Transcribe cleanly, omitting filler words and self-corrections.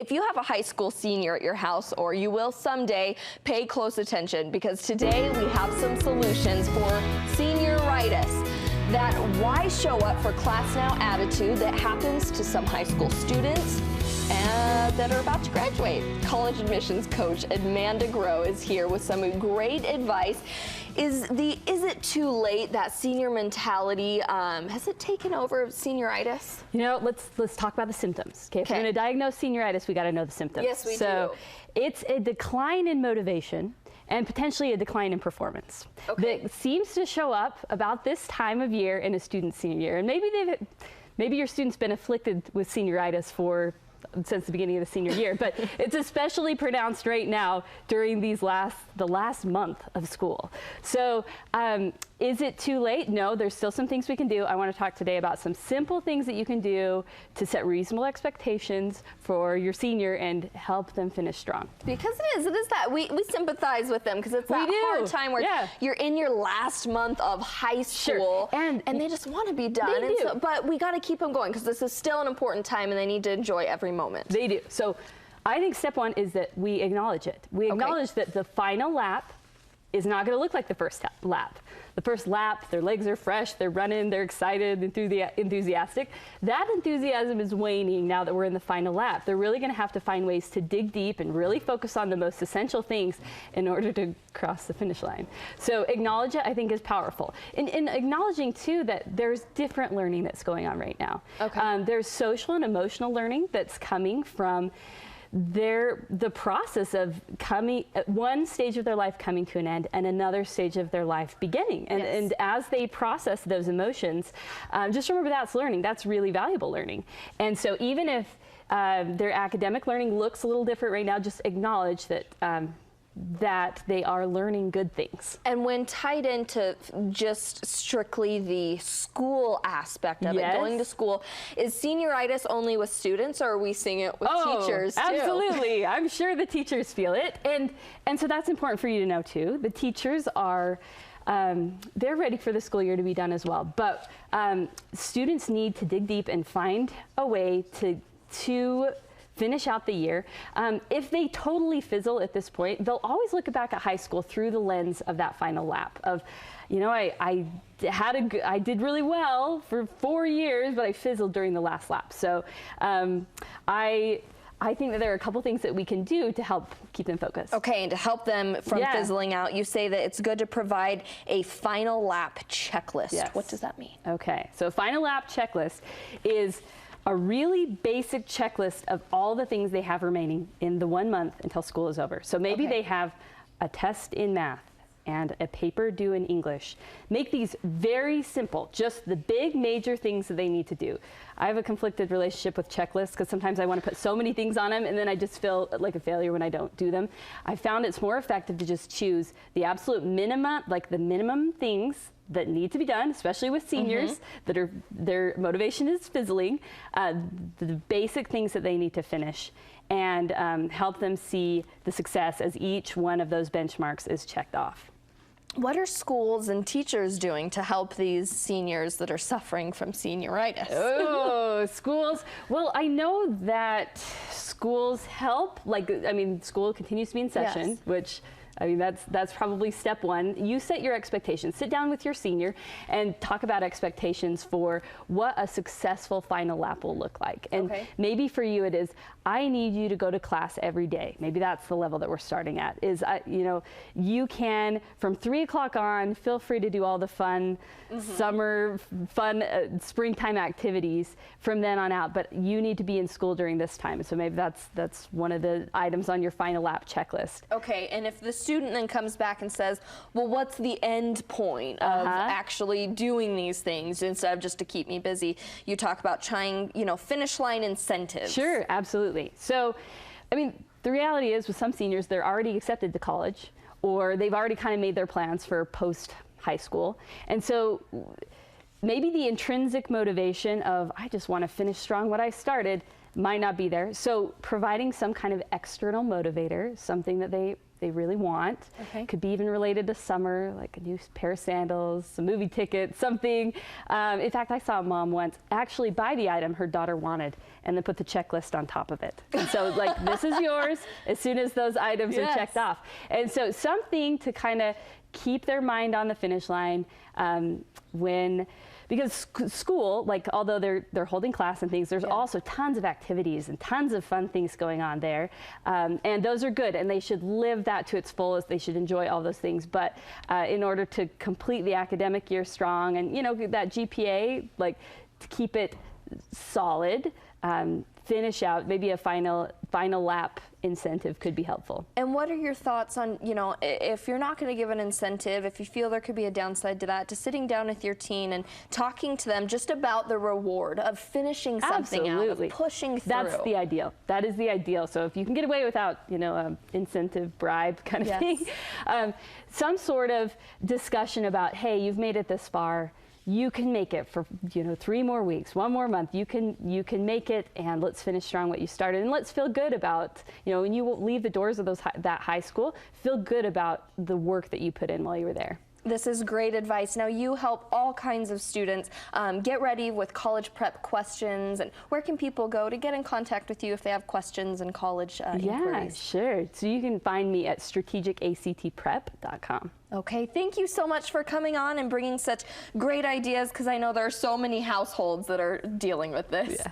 If you have a high school senior at your house, or you will someday, pay close attention, because today we have some solutions for senioritis. That why show up for class now attitude that happens to some high school students that are about to graduate. College admissions coach Amanda Groh is here with some great advice. Is it too late, that senior mentality, has it taken over senioritis? You know, let's talk about the symptoms. Okay, if we're going to diagnose senioritis, we got to know the symptoms. Yes, we do. So it's a decline in motivation and potentially a decline in performance that seems to show up about this time of year in a student's senior year. And maybe your student's been afflicted with senioritis since the beginning of the senior year, but it's especially pronounced right now during the last month of school. So is it too late? No, there's still some things we can do. I want to talk today about some simple things that you can do to set reasonable expectations for your senior and help them finish strong. Because it is that we sympathize with them, because it's that hard time where you're in your last month of high school and they just want to be done. But we got to keep them going, because this is still an important time and they need to enjoy every moment. They do. So I think step one is that we acknowledge it. We acknowledge that the final lap is not going to look like the first lap. The first lap, their legs are fresh, they're running, they're excited, enthusiastic. That enthusiasm is waning now that we're in the final lap. They're really going to have to find ways to dig deep and really focus on the most essential things in order to cross the finish line. So acknowledge it, I think, is powerful. In acknowledging, too, that there's different learning that's going on right now. There's social and emotional learning that's coming from the process of coming at one stage of their life coming to an end and another stage of their life beginning. And as they process those emotions, just remember that's learning. That's really valuable learning. And so even if their academic learning looks a little different right now, just acknowledge that that they are learning good things. And when tied into just strictly the school aspect of it, going to school, is senioritis only with students, or are we seeing it with teachers too? Absolutely. I'm sure the teachers feel it. And so that's important for you to know too. The teachers are they're ready for the school year to be done as well. But students need to dig deep and find a way to finish out the year. If they totally fizzle at this point, they'll always look back at high school through the lens of that final lap of, you know, I did really well for 4 years, but I fizzled during the last lap. So I think that there are a couple things that we can do to help keep them focused. Okay, and to help them from fizzling out, you say that it's good to provide a final lap checklist. Yes. What does that mean? Okay, so a final lap checklist is a really basic checklist of all the things they have remaining in the 1 month until school is over. So maybe they have a test in math and a paper due in English. Make these very simple, just the big major things that they need to do. I have a conflicted relationship with checklists, because sometimes I want to put so many things on them and then I just feel like a failure when I don't do them. I found it's more effective to just choose the absolute minimum, like the minimum things that need to be done, especially with seniors that are, their motivation is fizzling, the basic things that they need to finish, and help them see the success as each one of those benchmarks is checked off. What are schools and teachers doing to help these seniors that are suffering from senioritis? Oh, schools. Well, I know that schools help. School continues to be in session, which, I mean, that's probably step one. You set your expectations. Sit down with your senior and talk about expectations for what a successful final lap will look like. And maybe for you it is, I need you to go to class every day. Maybe that's the level that we're starting at. Is, you know, you can, from 3 o'clock on, feel free to do all the fun summer, springtime activities from then on out, but you need to be in school during this time. So maybe that's one of the items on your final lap checklist. Okay, and if the student then comes back and says, well, what's the end point of actually doing these things instead of just to keep me busy? You talk about trying, you know, finish line incentives. Sure, absolutely. So, I mean, the reality is with some seniors, they're already accepted to college, or they've already kind of made their plans for post high school. And so maybe the intrinsic motivation of, I just want to finish strong what I started, might not be there. So providing some kind of external motivator, something that they really want. Okay. Could be even related to summer, like a new pair of sandals, some movie tickets, something. In fact, I saw a mom once actually buy the item her daughter wanted and then put the checklist on top of it. And so like, this is yours as soon as those items are checked off. And so something to kind of keep their mind on the finish line because school, like although they're holding class and things, there's also tons of activities and tons of fun things going on there. And those are good, and they should live that to its fullest. They should enjoy all those things. But in order to complete the academic year strong and, you know, that GPA, like to keep it solid, finish out, maybe a final lap incentive could be helpful. And what are your thoughts on, you know, if you're not going to give an incentive, if you feel there could be a downside to that, to sitting down with your teen and talking to them just about the reward of finishing something out, of pushing through? That's the ideal. That is the ideal. So if you can get away without, you know, incentive bribe kind of thing, some sort of discussion about, hey, you've made it this far. You can make it for, you know, 3 more weeks, 1 more month. You can make it, and let's finish strong what you started, and let's feel good about, you know, when you leave the doors of that high school, feel good about the work that you put in while you were there. This is great advice. Now, you help all kinds of students get ready with college prep questions. And where can people go to get in contact with you if they have questions and college inquiries? Yeah, sure. So you can find me at strategicactprep.com. Okay, thank you so much for coming on and bringing such great ideas, because I know there are so many households that are dealing with this. Yeah.